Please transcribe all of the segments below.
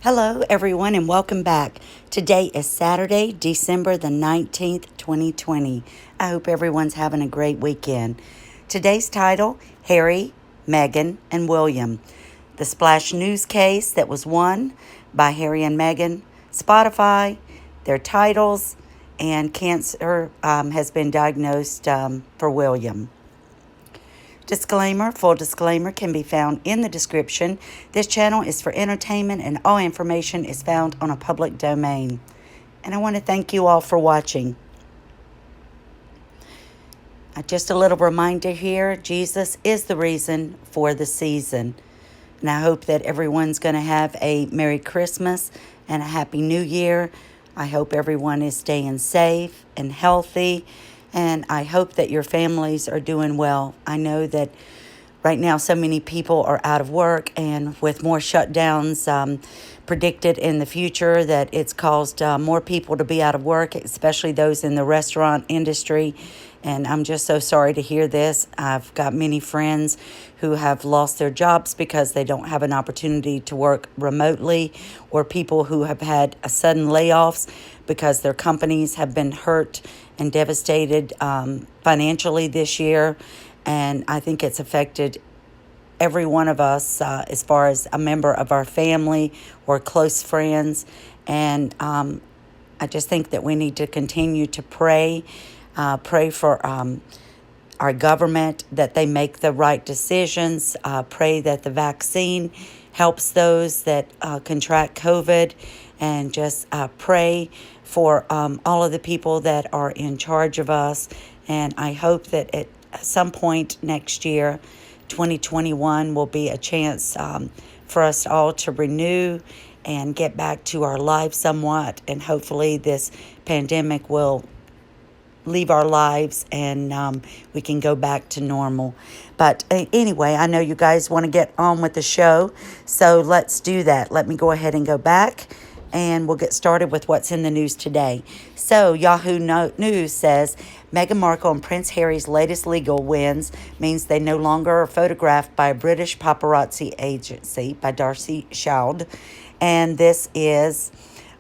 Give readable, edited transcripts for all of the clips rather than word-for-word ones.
Hello, everyone, and welcome back. Today is Saturday, December the 19th, 2020. I hope everyone's having a great weekend. Today's title, Harry, Meghan, and William. The Splash News case that was won by Harry and Meghan, Spotify, their titles, and cancer has been diagnosed for William. Full disclaimer can be found in the description. This channel is for entertainment and all information is found on a public domain. And I want to thank you all for watching. Just a little reminder here, Jesus is the reason for the season. And I hope that everyone's going to have a Merry Christmas and a Happy New Year. I hope everyone is staying safe and healthy. And I hope that your families are doing well. I know that right now so many people are out of work, and with more shutdowns predicted in the future, that it's caused more people to be out of work, especially those in the restaurant industry. And I'm just so sorry to hear this. I've got many friends who have lost their jobs because they don't have an opportunity to work remotely, or people who have had sudden layoffs because their companies have been hurt and devastated financially this year. And I think it's affected every one of us as far as a member of our family or close friends. And I just think that we need to continue to pray for our government, that they make the right decisions. Pray that the vaccine helps those that contract COVID, and just pray for all of the people that are in charge of us. And I hope that at some point next year, 2021, will be a chance for us all to renew and get back to our lives somewhat. And hopefully this pandemic will leave our lives and we can go back to normal. But anyway, I know you guys want to get on with the show, so let's do that. Let me go ahead and go back, and we'll get started with what's in the news today. So Yahoo News says Meghan Markle and Prince Harry's latest legal wins means they no longer are photographed by a British paparazzi agency, by Darcy Schaud. And this is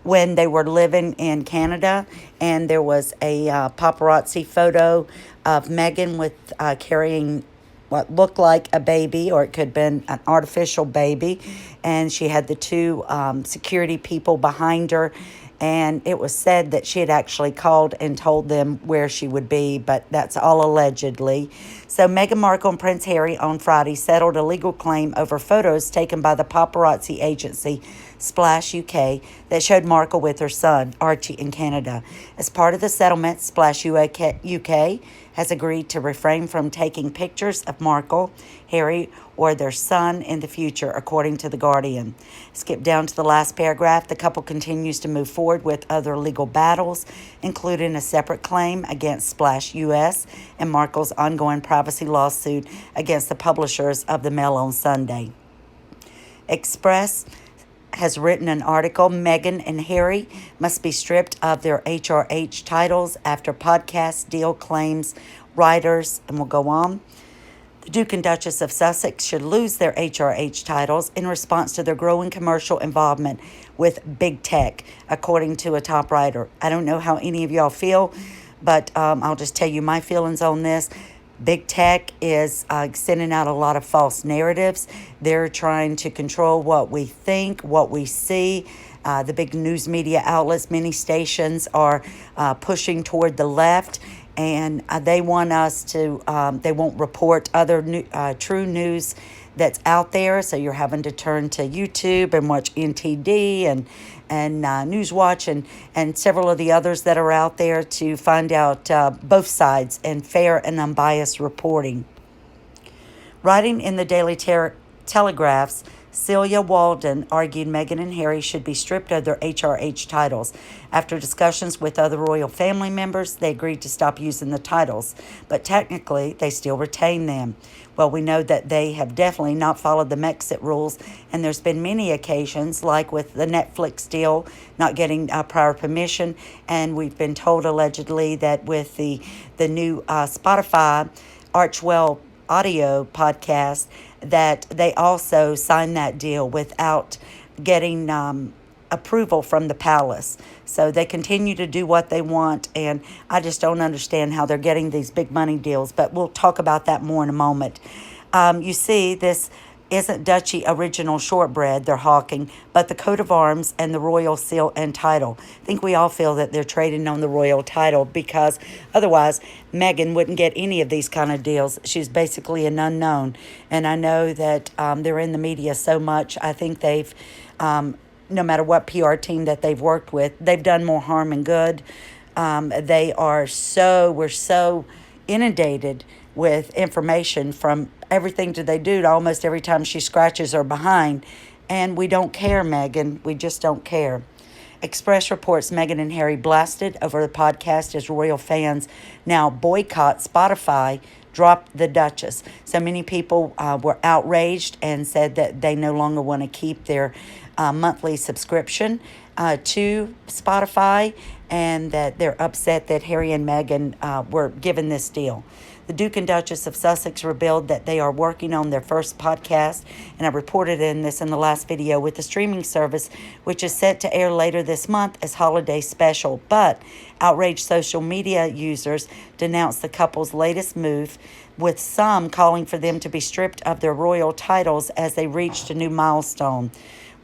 when they were living in Canada, and there was a paparazzi photo of Meghan with carrying what looked like a baby, or it could have been an artificial baby, and she had the two security people behind her, and it was said that she had actually called and told them where she would be, but that's all allegedly. So Meghan Markle and Prince Harry on Friday settled a legal claim over photos taken by the paparazzi agency Splash UK that showed Markle with her son, Archie, in Canada. As part of the settlement, Splash UK has agreed to refrain from taking pictures of Markle, Harry, or their son in the future, according to The Guardian. Skip down to the last paragraph. The couple continues to move forward with other legal battles, including a separate claim against Splash US and Markle's ongoing privacy lawsuit against the publishers of the Mail on Sunday. Express has written an article, Meghan and Harry must be stripped of their HRH titles after podcast deal claims writers, and we'll go on. The Duke and Duchess of Sussex should lose their HRH titles in response to their growing commercial involvement with big tech, according to a top writer. I don't know how any of y'all feel, but I'll just tell you my feelings on this. Big tech is sending out a lot of false narratives. They're trying to control what we think, what we see. The big news media outlets, many stations are pushing toward the left, and they want us to, they won't report other true news that's out there. So you're having to turn to YouTube and watch NTD and Newswatch and several of the others that are out there to find out both sides and fair and unbiased reporting. Writing in the Daily Telegraph's Celia Walden argued Meghan and Harry should be stripped of their HRH titles. After discussions with other royal family members, they agreed to stop using the titles, but technically they still retain them. Well, we know that they have definitely not followed the Mexit rules, and there's been many occasions, like with the Netflix deal, not getting prior permission, and we've been told allegedly that with the new Spotify Archwell audio podcast, that they also signed that deal without getting approval from the palace. So they continue to do what they want, and I just don't understand how they're getting these big money deals, but we'll talk about that more in a moment. You see, this isn't Duchy original shortbread they're hawking, but the coat of arms and the royal seal and title. I think we all feel that they're trading on the royal title, because otherwise Meghan wouldn't get any of these kind of deals. She's basically an unknown, and I know that they're in the media so much. I think they've, no matter what PR team that they've worked with, they've done more harm than good. We're so inundated with information from everything that they do to almost every time she scratches her behind. And we don't care, Meghan. We just don't care. Express reports Meghan and Harry blasted over the podcast as royal fans now boycott Spotify dropped the Duchess. So many people were outraged and said that they no longer want to keep their monthly subscription to Spotify, and that they're upset that Harry and Meghan were given this deal. The Duke and Duchess of Sussex revealed that they are working on their first podcast, and I reported in the last video, with the streaming service, which is set to air later this month as holiday special. But outraged social media users denounced the couple's latest move, with some calling for them to be stripped of their royal titles as they reached a new milestone.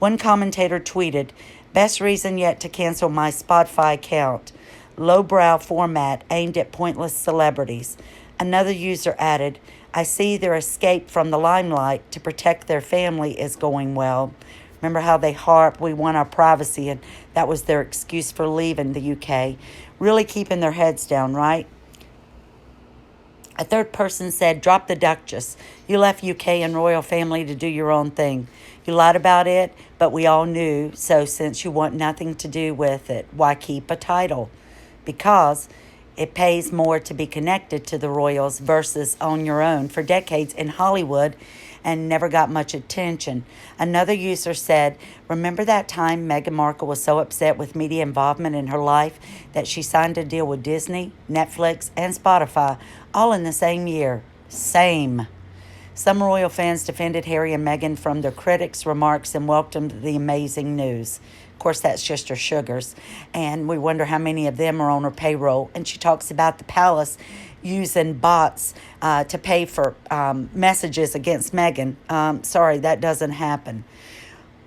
One commentator tweeted, "Best reason yet to cancel my Spotify account. Lowbrow format aimed at pointless celebrities." Another user added, "I see their escape from the limelight to protect their family is going well." Remember how they harp, we want our privacy, and that was their excuse for leaving the UK. Really keeping their heads down, right? A third person said, "Drop the Duchess. You left UK and royal family to do your own thing. You lied about it, but we all knew. So since you want nothing to do with it, why keep a title? Because it pays more to be connected to the royals versus on your own for decades in Hollywood and never got much attention." Another user said, "Remember that time Meghan Markle was so upset with media involvement in her life that she signed a deal with Disney, Netflix, and Spotify all in the same year? Same." Some royal fans defended Harry and Meghan from their critics' remarks and welcomed the amazing news. Of course, that's just her sugars, and we wonder how many of them are on her payroll. And she talks about the palace using bots to pay for messages against Meghan. Sorry, that doesn't happen.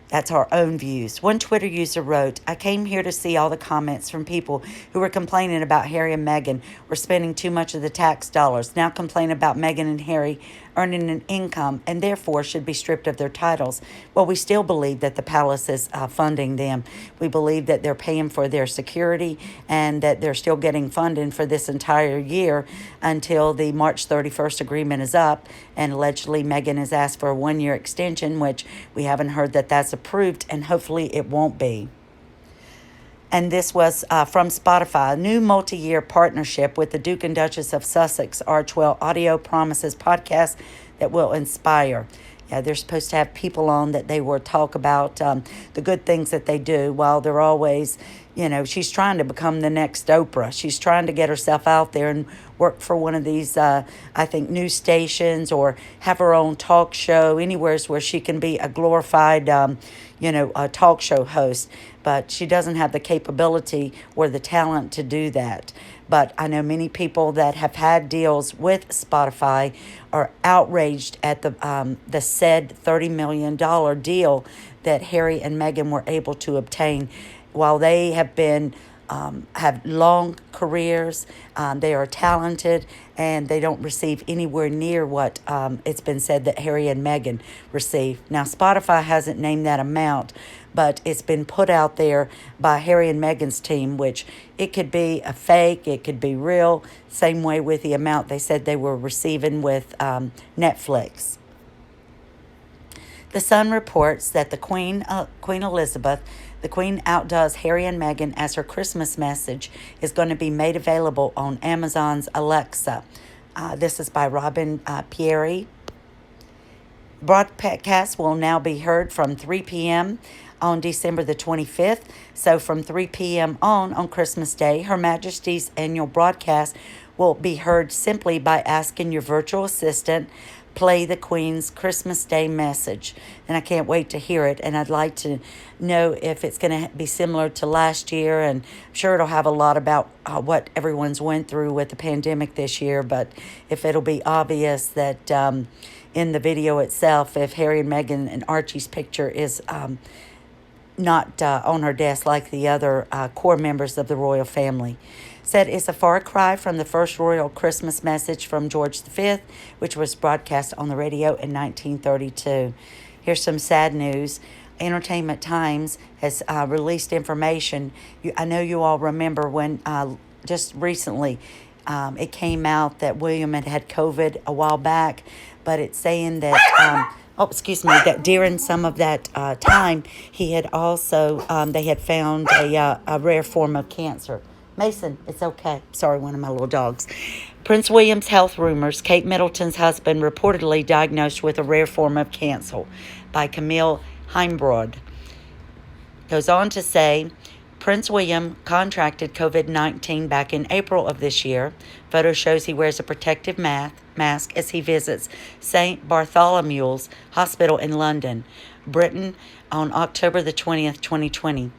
That's our own views. One Twitter user wrote, "I came here to see all the comments from people who were complaining about Harry and Meghan were spending too much of the tax dollars, now complain about Meghan and Harry earning an income and therefore should be stripped of their titles." Well, we still believe that the palace is funding them. We believe that they're paying for their security and that they're still getting funding for this entire year until the March 31st agreement is up. And allegedly Meghan has asked for a 1-year extension, which we haven't heard that that's approved, and hopefully it won't be. And this was from Spotify. A new multi-year partnership with the Duke and Duchess of Sussex Archwell Audio Promises podcast that will inspire. Yeah, they're supposed to have people on that they will talk about the good things that they do, while they're always, she's trying to become the next Oprah. She's trying to get herself out there and work for one of these, I think, news stations, or have her own talk show, anywhere where she can be a glorified, a talk show host. But she doesn't have the capability or the talent to do that. But I know many people that have had deals with Spotify are outraged at the said $30 million deal that Harry and Meghan were able to obtain. While they have been have long careers, they are talented, and they don't receive anywhere near what it's been said that Harry and Meghan receive. Now, Spotify hasn't named that amount, but it's been put out there by Harry and Meghan's team, which it could be a fake, it could be real, same way with the amount they said they were receiving with Netflix. The Sun reports that the Queen Elizabeth, the Queen outdoes Harry and Meghan as her Christmas message is going to be made available on Amazon's Alexa. This is by Robin Pierre. Broadcast will now be heard from 3 p.m. on December the 25th. So from 3 p.m. on Christmas Day, Her Majesty's annual broadcast will be heard simply by asking your virtual assistant, play the Queen's Christmas Day message. And I can't wait to hear it. And I'd like to know if it's going to be similar to last year. And I'm sure it'll have a lot about what everyone's went through with the pandemic this year. But if it'll be obvious that in the video itself, if Harry and Meghan and Archie's picture is not on her desk like the other core members of the royal family. Said it's a far cry from the first royal Christmas message from George V, which was broadcast on the radio in 1932. Here's some sad news. Entertainment Times has released information. I know you all remember when just recently it came out that William had COVID a while back, but it's saying that... that during some of that time, he had also, they had found a rare form of cancer. Mason, it's okay. Sorry, one of my little dogs. Prince William's health rumors. Kate Middleton's husband reportedly diagnosed with a rare form of cancer by Camille Heimbrod. Goes on to say, Prince William contracted COVID-19 back in April of this year. Photo shows he wears a protective mask as he visits St. Bartholomew's Hospital in London, Britain, on October the 20th, 2020.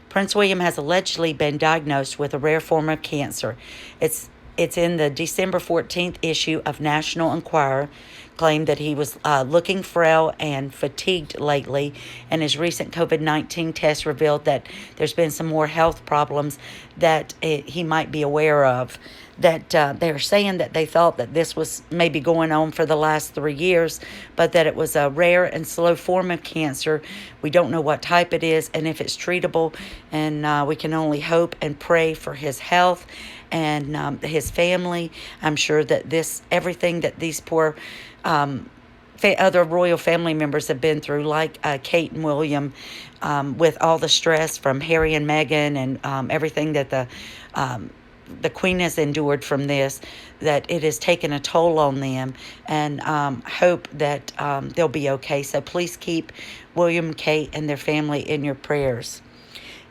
Prince William has allegedly been diagnosed with a rare form of cancer. It's in the December 14th issue of National Enquirer, claimed that he was looking frail and fatigued lately, and his recent COVID-19 test revealed that there's been some more health problems that he might be aware of. That they're saying that they thought that this was maybe going on for the last 3 years, but that it was a rare and slow form of cancer. We don't know what type it is and if it's treatable, and we can only hope and pray for his health and his family. I'm sure that everything that these poor other royal family members have been through, like Kate and William, with all the stress from Harry and Meghan and everything that the Queen has endured from this, that it has taken a toll on them, and hope that they'll be okay. So please keep William, Kate, and their family in your prayers.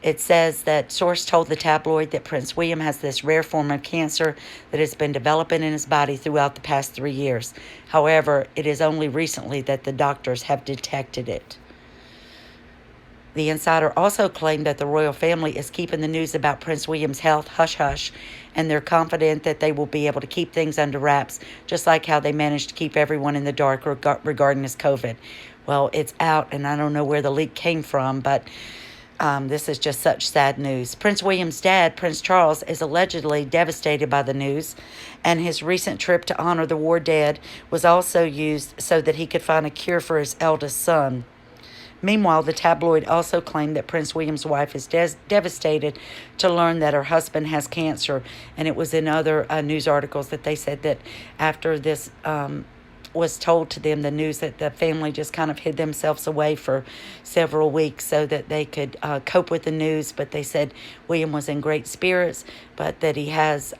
It says that source told the tabloid that Prince William has this rare form of cancer that has been developing in his body throughout the past 3 years. However, it is only recently that the doctors have detected it. The insider also claimed that the royal family is keeping the news about Prince William's health hush-hush, and they're confident that they will be able to keep things under wraps, just like how they managed to keep everyone in the dark regarding his COVID. Well, it's out, and I don't know where the leak came from, but this is just such sad news. Prince William's dad, Prince Charles, is allegedly devastated by the news, and his recent trip to honor the war dead was also used so that he could find a cure for his eldest son. Meanwhile, the tabloid also claimed that Prince William's wife is devastated to learn that her husband has cancer, and it was in other news articles that they said that after this was told to them, the news, that the family just kind of hid themselves away for several weeks so that they could cope with the news. But they said William was in great spirits, but that he has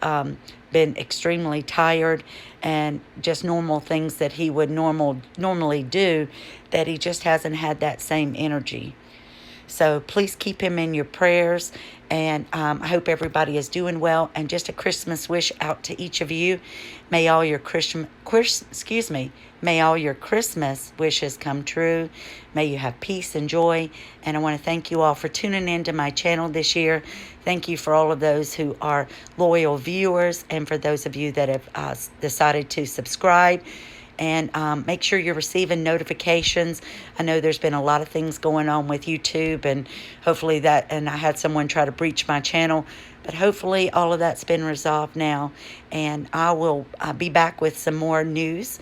been extremely tired, and just normal things that he would normally do, that he just hasn't had that same energy. So please keep him in your prayers, and I hope everybody is doing well. And just a Christmas wish out to each of you. May all your may all your Christmas wishes come true. May you have peace and joy. And I want to thank you all for tuning into my channel this year. Thank you for all of those who are loyal viewers, and for those of you that have decided to subscribe. And make sure you're receiving notifications. I know there's been a lot of things going on with YouTube, and hopefully and I had someone try to breach my channel, but hopefully all of that's been resolved now. And I will be back with some more news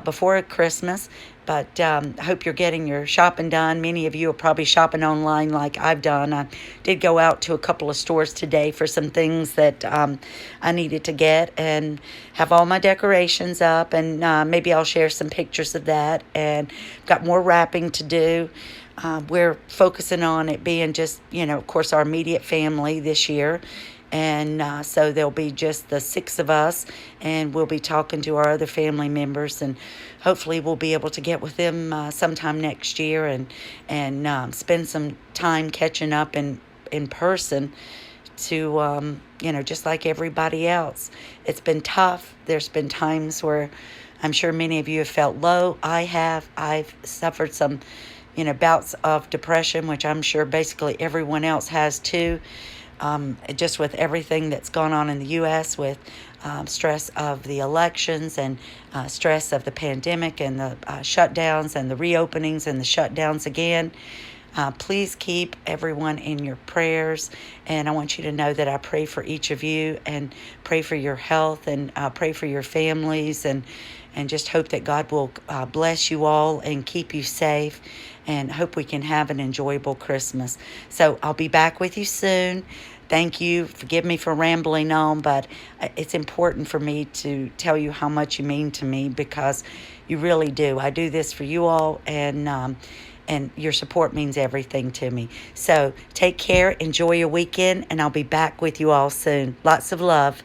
before Christmas. But I hope you're getting your shopping done. Many of you are probably shopping online like I've done. I did go out to a couple of stores today for some things that I needed to get, and have all my decorations up. And maybe I'll share some pictures of that. And got more wrapping to do. We're focusing on it being just, of course, our immediate family this year. And so there'll be just the 6 of us, and we'll be talking to our other family members, and hopefully we'll be able to get with them sometime next year, and spend some time catching up in person to, just like everybody else. It's been tough. There's been times where I'm sure many of you have felt low. I have. I've suffered some, bouts of depression, which I'm sure basically everyone else has too. Just with everything that's gone on in the U.S. with stress of the elections and stress of the pandemic and the shutdowns and the reopenings and the shutdowns again. Please keep everyone in your prayers, and I want you to know that I pray for each of you and pray for your health and pray for your families, and just hope that God will bless you all and keep you safe, and hope we can have an enjoyable Christmas. So I'll be back with you soon. Thank you. Forgive me for rambling on, but it's important for me to tell you how much you mean to me, because you really do. I do this for you all, and your support means everything to me. So take care, enjoy your weekend, and I'll be back with you all soon. Lots of love.